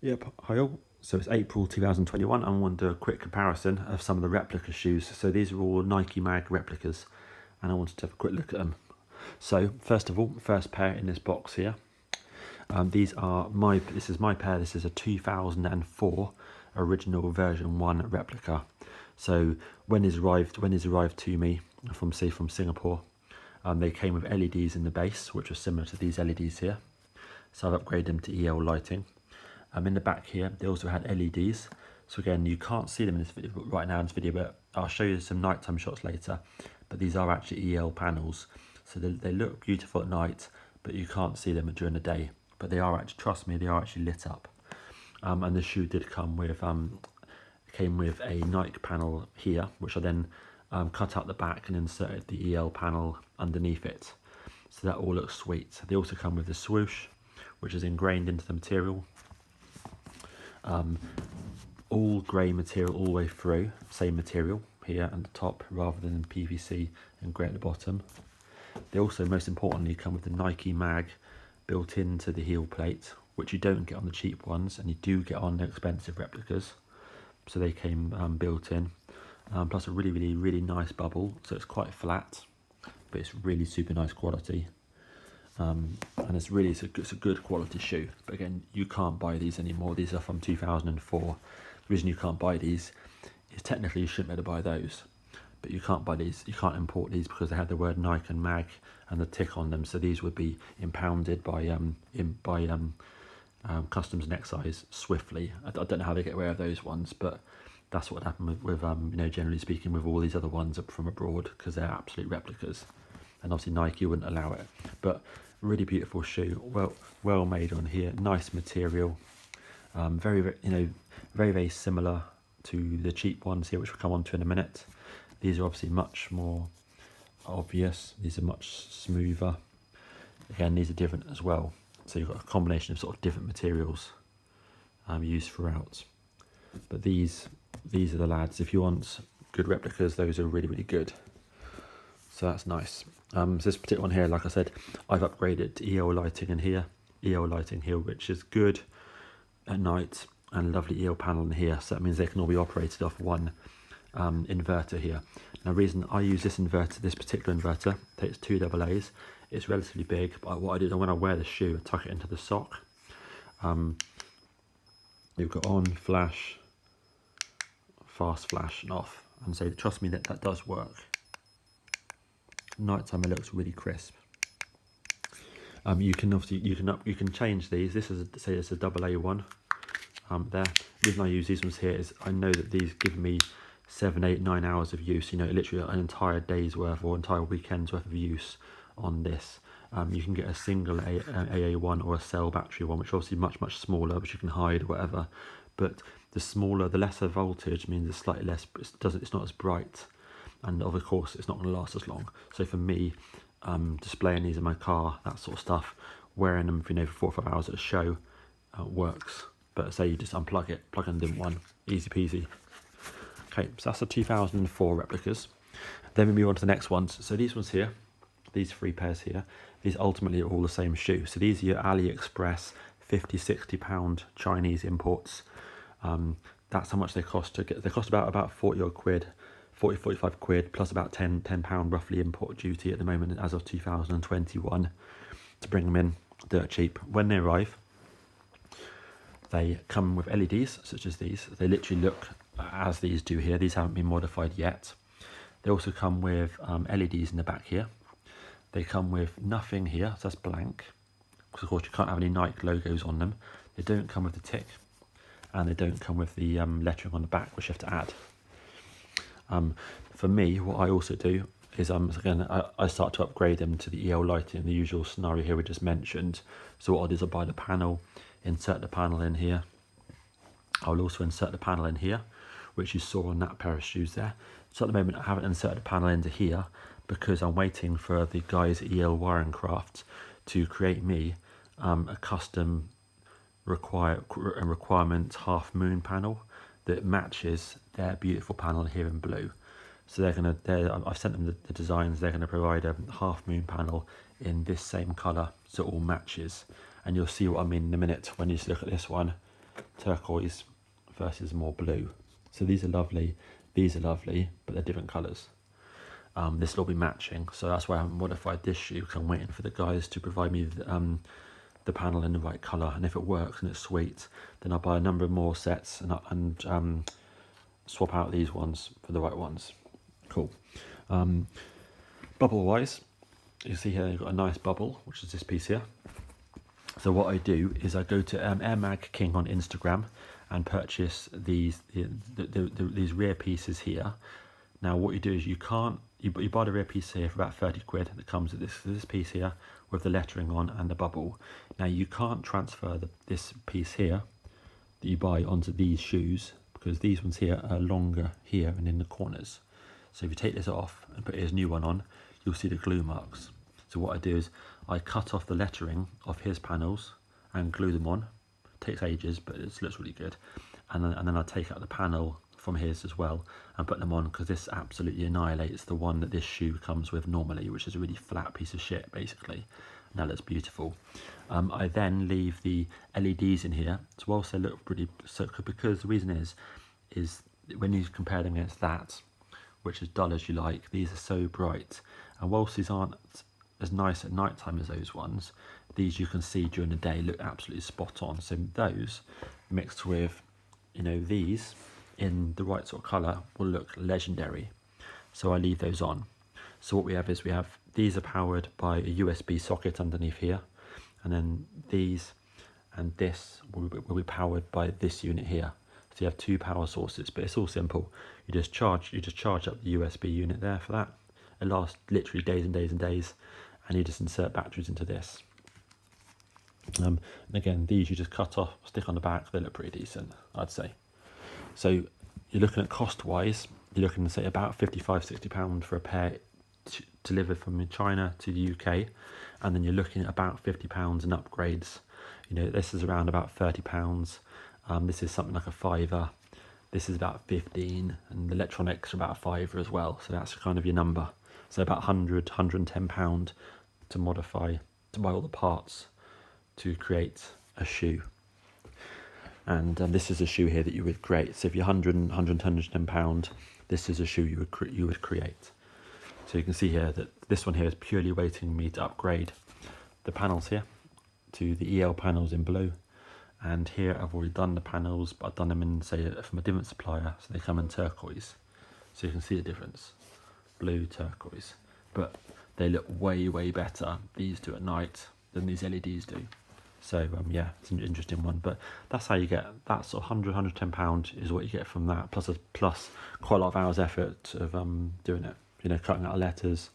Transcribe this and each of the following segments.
Yep, hi all. So it's April 2021. I'm going to do a quick comparison of some of the replica shoes. So these are all Nike Mag replicas, and I wanted to have a quick look at them. So first of all, first pair in this box here. This is my pair. This is a 2004 original version 1 replica. So when these arrived to me from Singapore, they came with LEDs in the base, which are similar to these LEDs here. So I've upgraded them to EL lighting. In the back here, they also had LEDs. So again, you can't see them in this video right now in this video, but I'll show you some nighttime shots later. But these are actually EL panels. So they look beautiful at night, but you can't see them during the day. But they are actually, trust me, they are actually lit up. And the shoe did come with, came with a Nike panel here, which I then cut out the back and inserted the EL panel underneath it. So that all looks sweet. They also come with the swoosh, which is ingrained into the material. All grey material all the way through, same material here at the top rather than PVC and grey at the bottom. They also, most importantly, come with the Nike Mag built into the heel plate, which you don't get on the cheap ones and you do get on the expensive replicas. So they came built in, plus a really nice bubble, so it's quite flat, but it's really super nice quality. And it's a good quality shoe, but again, you can't buy these anymore. These are from 2004. The reason you can't buy these is technically you shouldn't be able to buy those, but you can't buy these, you can't import these because they have the word Nike and Mag and the tick on them, so these would be impounded by customs and excise swiftly. I don't know how they get away with those ones, but that's what happened with you know, generally speaking, with all these other ones from abroad, because they're absolute replicas, and obviously Nike wouldn't allow it. But really beautiful shoe, well made on here, nice material, very similar to the cheap ones here, which we'll come on to in a minute. These are obviously much more obvious, these are much smoother. Again, these are different as well, so you've got a combination of sort of different materials used throughout. But these are the lads. If you want good replicas, those are really good. So that's nice. So this particular one here, like I said, I've upgraded to EL lighting in here, which is good at night, and lovely EL panel in here. So that means they can all be operated off one inverter here. Now, the reason I use this particular inverter, takes 2 AA's. It's relatively big, but what I do is when I wear the shoe, I tuck it into the sock. You've got on, flash, fast flash, and off. And so trust me that does work. Nighttime, it looks really crisp. You can change these. This is say it's a AA one. There. The reason I use these ones here is I know that these give me 7, 8, 9 hours of use. You know, literally an entire day's worth or entire weekend's worth of use on this. You can get a single AA one or a cell battery one, which is obviously much smaller, which you can hide, whatever. But the lesser voltage means it's slightly less. It's not as bright. And of course it's not going to last as long. So for me, displaying these in my car, that sort of stuff, wearing them for 4 or 5 hours at a show works. But say you just unplug it, plug in the one, easy peasy. Okay, so that's the 2004 replicas. Then we move on to the next ones. So these ones here, these 3 pairs here, these ultimately are all the same shoe. So these are your AliExpress £50–60 Chinese imports. That's how much they cost to get. They cost about 40 odd quid. 40–45 quid plus about £10 roughly import duty at the moment as of 2021 to bring them in dirt cheap. When they arrive, they come with LEDs such as these. They literally look as these do here. These haven't been modified yet. They also come with LEDs in the back here. They come with nothing here, so that's blank, because of course you can't have any Nike logos on them. They don't come with the tick, and they don't come with the lettering on the back, which you have to add. For me, what I also do is again, I start to upgrade them to the EL lighting, the usual scenario here we just mentioned. So what I'll do is I'll buy the panel, insert the panel in here. I'll also insert the panel in here, which you saw on that pair of shoes there. So at the moment I haven't inserted the panel into here because I'm waiting for the guys at EL Wiring Craft to create me a custom requirement half moon panel that matches their beautiful panel here in blue. So I've sent them the designs. They're going to provide a half moon panel in this same colour, so it all matches. And you'll see what I mean in a minute when you just look at this one. turquoise versus more blue. So these are lovely, but they're different colours. This will all be matching, so that's why I haven't modified this shoe, because I'm waiting for the guys to provide me the panel in the right colour, and if it works and it's sweet, then I'll buy a number of more sets and swap out these ones for the right ones. Cool. Bubble wise, you see here you've got a nice bubble, which is this piece here. So what I do is I go to Air Mag King on Instagram and purchase these rear pieces here. Now what you do is you buy the rear piece here for about 30 quid that comes with this piece here with the lettering on and the bubble. Now you can't transfer this piece here that you buy onto these shoes, because these ones here are longer here and in the corners. So if you take this off and put his new one on, you'll see the glue marks. So what I do is I cut off the lettering of his panels and glue them on. It takes ages, but it looks really good. And then I take out the panel from his as well and put them on, because this absolutely annihilates the one that this shoe comes with normally, which is a really flat piece of shit basically. Now that's beautiful. I then leave the LEDs in here, so whilst they look pretty, because the reason is when you compare them against that, which is dull as you like, these are so bright, and whilst these aren't as nice at night time as those ones, these you can see during the day look absolutely spot on. So those mixed with, you know, these in the right sort of colour will look legendary. So I leave those on. So what we have is these are powered by a USB socket underneath here, and then these and this will be powered by this unit here. So you have two power sources, but it's all simple. You just charge up the USB unit there for that. It lasts literally days and days and days, and you just insert batteries into this. And again, these you just cut off, stick on the back. They look pretty decent, I'd say. So you're looking at cost wise, you're looking to say about £55–60 for a pair delivered from China to the UK, and then you're looking at about £50 in upgrades. You know, this is around about £30. This is something like a $5. This is about 15, and the electronics are about £5 as well. So that's kind of your number. So about £100–110 to modify, to buy all the parts to create a shoe. And this is a shoe here that you would create. So if you're £110, this is a shoe you would create. So you can see here that this one here is purely waiting me to upgrade the panels here to the EL panels in blue. And here I've already done the panels, but I've done them in, say, from a different supplier, so they come in turquoise. So you can see the difference, blue, turquoise. But they look way, way better, these do at night, than these LEDs do. So yeah, it's an interesting one, but that's how you get that sort of £100–110 is what you get from that, plus quite a lot of hours effort of doing it. You know, cutting out letters,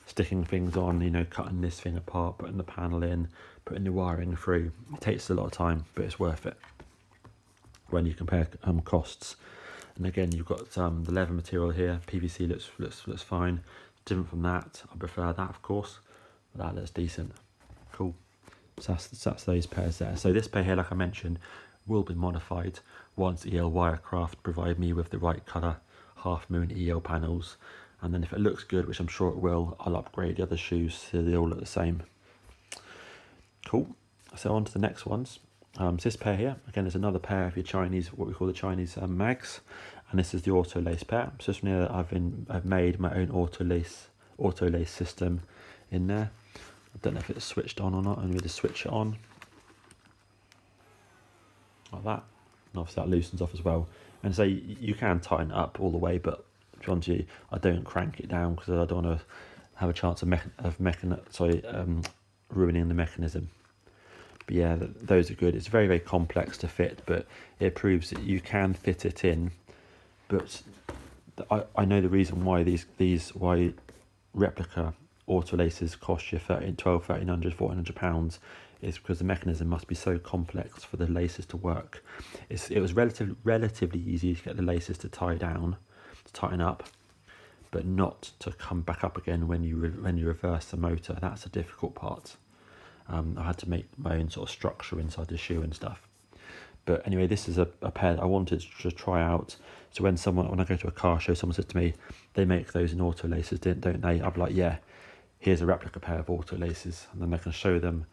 sticking things on, you know, cutting this thing apart, putting the panel in, putting the wiring through. It takes a lot of time, but it's worth it when you compare costs. And again, you've got the leather material here. PVC looks fine. Different from that. I prefer that, of course, but that looks decent. Cool. So that's those pairs there. So this pair here, like I mentioned, will be modified once EL Wirecraft provide me with the right colour half moon EL panels. And then if it looks good, which I'm sure it will, I'll upgrade the other shoes so they all look the same. Cool. So on to the next ones. So this pair here, again, is another pair of your Chinese, what we call the Chinese mags. And this is the auto lace pair. So this one here, I've made my own auto lace system in there. I don't know if it's switched on or not. I'm going to switch it on like that. And obviously that loosens off as well. And so you can tighten it up all the way, but to be honest with you, I don't crank it down because I don't want to have a chance of ruining the mechanism. But yeah, those are good. It's very, very complex to fit, but it proves that you can fit it in. But I know the reason why why Replica auto laces cost you £1,200, £1,400 is because the mechanism must be so complex for the laces to work. It was relatively easy to get the laces to tighten up, but not to come back up again when you reverse the motor. That's a difficult part. I had to make my own sort of structure inside the shoe and stuff. But anyway, this is a pair that I wanted to try out. So when I go to a car show, someone says to me, they make those in auto laces, don't they? I'm like, yeah, here's a replica pair of auto laces. And then I can show them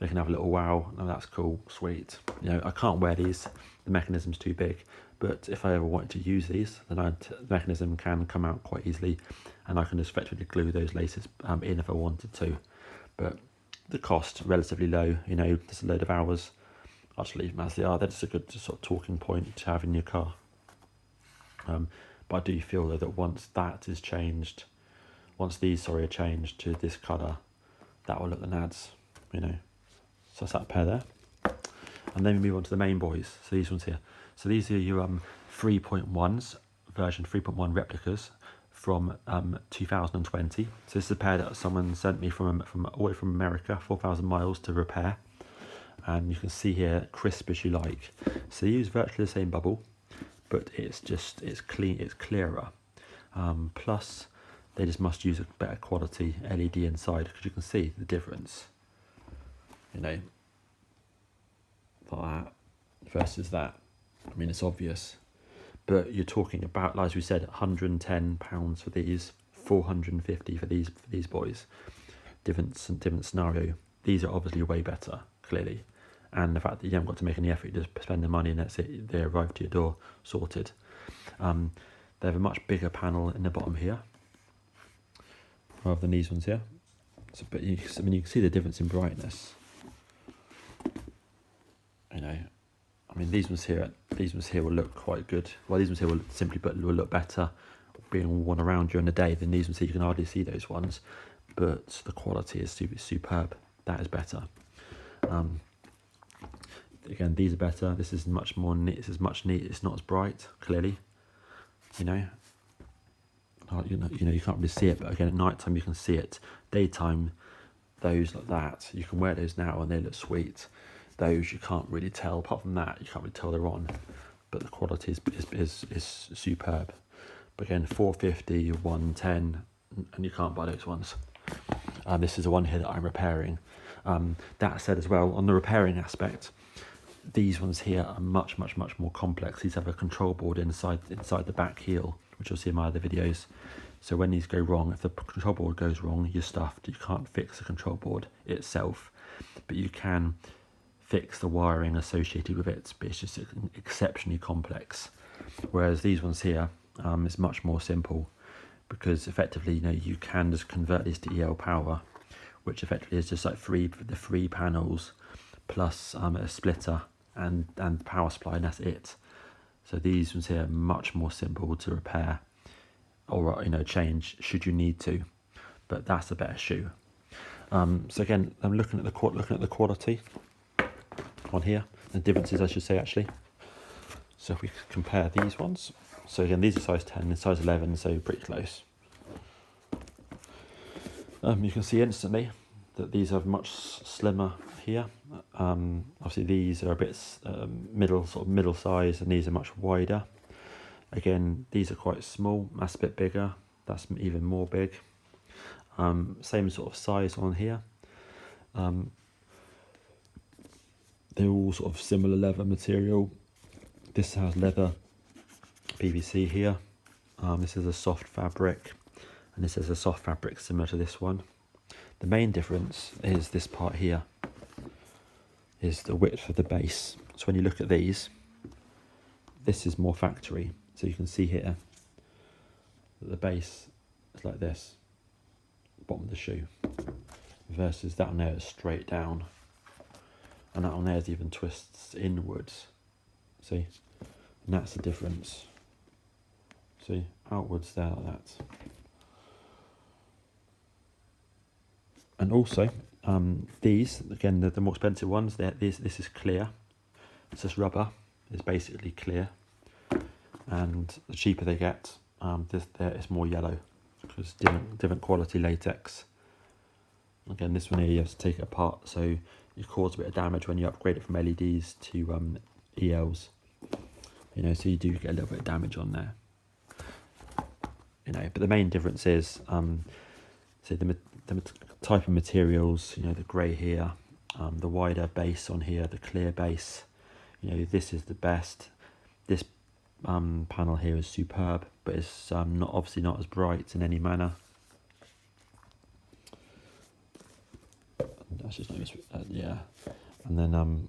they can have a little wow. Oh, that's cool, sweet. You know, I can't wear these, the mechanism's too big, but if I ever wanted to use these, then the mechanism can come out quite easily, and I can just effectively glue those laces in if I wanted to. But the cost, relatively low, you know, just a load of hours. I'll just leave them as they are. They're just a good sort of talking point to have in your car. But I do feel though that once that is changed, once these, are changed to this colour, that will look the nads, you know. So that's that pair there. And then we move on to the main boys. So these ones here. So these are your 3.1s, version 3.1 replicas from 2020. So this is a pair that someone sent me from all the way from America, 4,000 miles to repair. And you can see here, crisp as you like. So they use virtually the same bubble, but it's clean, it's clearer. Plus, they just must use a better quality LED inside, because you can see the difference. You know, like that versus that. I mean, it's obvious, but you're talking about, as we said, £110 for these, 450 for these boys. Different scenario. These are obviously way better, clearly, and the fact that you haven't got to make any effort, you just spend the money and that's it. They arrive to your door, sorted. They have a much bigger panel in the bottom here, rather than these ones here. So, but you can see the difference in brightness. You know, I mean, these ones here will look quite good. Well, these ones here will simply put will look better being worn around during the day than these ones here. You can hardly see those ones, but the quality is superb. That is better. Again, these are better. This is much more neat. This is much neat. It's not as bright, clearly. You know, you can't really see it, but again, at night time you can see it. Daytime, those like that, you can wear those now and they look sweet. Those you can't really tell. Apart from that, you can't really tell they're on, but the quality is superb. But again, 450, 110, and you can't buy those ones. This is the one here that I'm repairing. That said, as well, on the repairing aspect, these ones here are much more complex. These have a control board inside the back heel, which you'll see in my other videos. So when these go wrong, if the control board goes wrong, you're stuffed. You can't fix the control board itself, but you can fix the wiring associated with it, but it's just exceptionally complex. Whereas these ones here is much more simple, because effectively, you know, you can just convert these to EL power, which effectively is just like the three panels plus a splitter and power supply, and that's it. So these ones here are much more simple to repair or, you know, change should you need to, but that's a better shoe. So again, I'm looking at the quality on here, the differences I should say actually. So if we compare these ones, so again, these are size 10 and size 11, so pretty close. You can see instantly that these are much slimmer here. Obviously these are a bit middle size, and these are much wider. Again, these are quite small, that's a bit bigger, that's even more big. Same sort of size on here. They're all sort of similar leather material. This has leather PVC here. This is a soft fabric, and this is a soft fabric similar to this one. The main difference is this part here, is the width of the base. So when you look at these, this is more factory. So you can see here that the base is like this, bottom of the shoe, versus that one there is straight down, and that one there is even twists inwards. See, and that's the difference. See, outwards there like that. And also, these, again, the more expensive ones, this is clear. It's just rubber. It's basically clear. And the cheaper they get, this there is more yellow, because different quality latex. Again, this one here you have to take it apart, so you cause a bit of damage when you upgrade it from LEDs to ELs. You know, so you do get a little bit of damage on there. You know, but the main difference is, say the type of materials. You know, the grey here, the wider base on here, the clear base. You know, this is the best. This panel here is superb, but it's obviously not as bright in any manner. That's just not yeah. And then and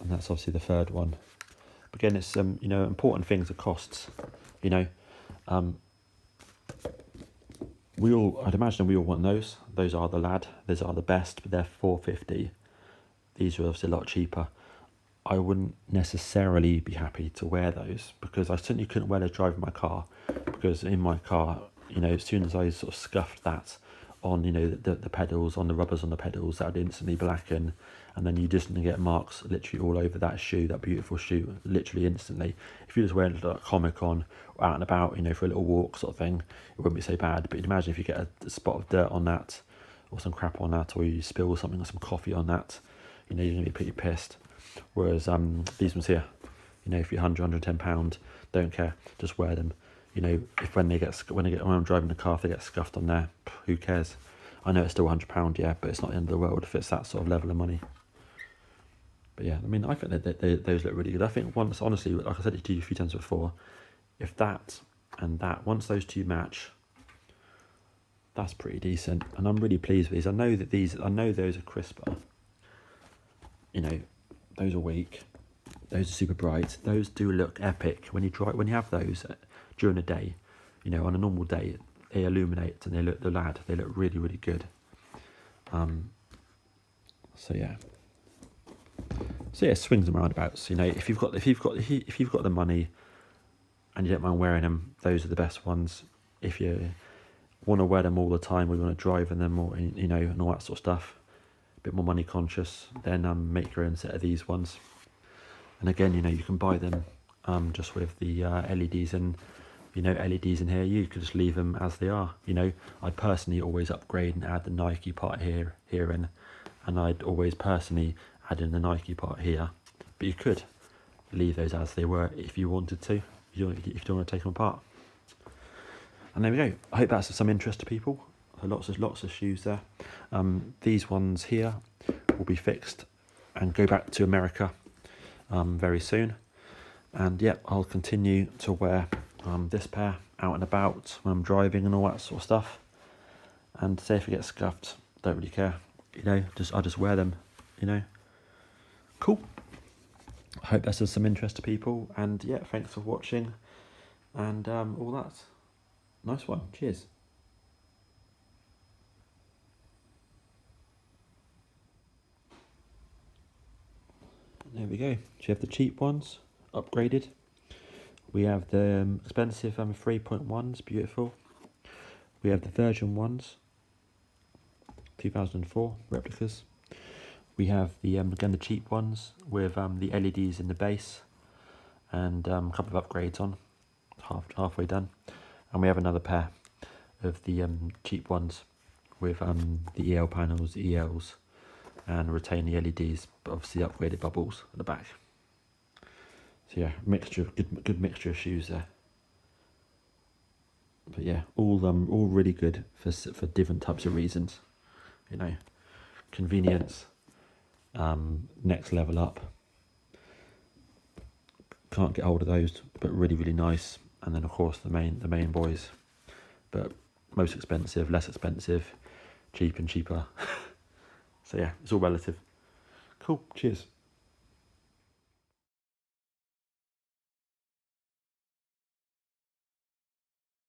that's obviously the third one. But again, it's you know, important things are costs. You know, I'd imagine we all want those. Those are the lad. Those are the best, but they're $4.50. These are obviously a lot cheaper. I wouldn't necessarily be happy to wear those because I certainly couldn't wear those driving my car, because in my car, you know, as soon as I sort of scuffed that on, you know, the pedals, on the rubbers on the pedals, that would instantly blacken, and then you just get marks literally all over that shoe, that beautiful shoe, literally instantly. If you just wear like a comic on, or out and about, you know, for a little walk sort of thing, it wouldn't be so bad. But you'd imagine if you get a spot of dirt on that, or some crap on that, or you spill something or some coffee on that, you know, you're going to be pretty pissed. Whereas these ones here, you know, if you're £110, don't care, just wear them. You know, if when I'm driving the car, if they get scuffed on there, who cares? I know it's still £100, yeah, but it's not the end of the world if it's that sort of level of money. But yeah, I mean, I think that those look really good. I think once, honestly, like I said to you a few times before, if that and that, once those two match, that's pretty decent. And I'm really pleased with these. I know those are crisper. You know, those are weak. Those are super bright. Those do look epic when you have those during the day. You know, on a normal day, they illuminate and they look really, really good. So yeah, swings and roundabouts. You know, if you've got the money and you don't mind wearing them, those are the best ones. If you want to wear them all the time, or you want to drive in them, or you know, and all that sort of stuff, a bit more money conscious, then make your own set of these ones. And again, you know, you can buy them just with the LEDs and, you know, LEDs in here. You could just leave them as they are. You know, I personally always upgrade and add the Nike part here in, and I'd always personally add in the Nike part here. But you could leave those as they were if you wanted to, if you don't want to take them apart. And there we go. I hope that's of some interest to people. Lots of shoes there. These ones here will be fixed and go back to America very soon. And yep, I'll continue to wear this pair out and about when I'm driving and all that sort of stuff. And say if it gets scuffed, don't really care. You know, I'll just wear them. You know, cool. I hope that's of some interest to people. And yeah, thanks for watching and all that. Nice one. Cheers. There we go. So you have the cheap ones, upgraded. We have the expensive 3.1s, beautiful. We have the Virgin ones, 2004 replicas. We have the again the cheap ones with the LEDs in the base and a couple of upgrades on, halfway done. And we have another pair of the cheap ones with the EL panels, ELs, and retain the LEDs, but obviously upgraded bubbles at the back. So yeah, good mixture of shoes there. But yeah, all really good for different types of reasons. You know, convenience, next level up. Can't get hold of those, but really, really nice. And then of course the main boys, but most expensive, less expensive, cheap and cheaper. So yeah, it's all relative. Cool, cheers.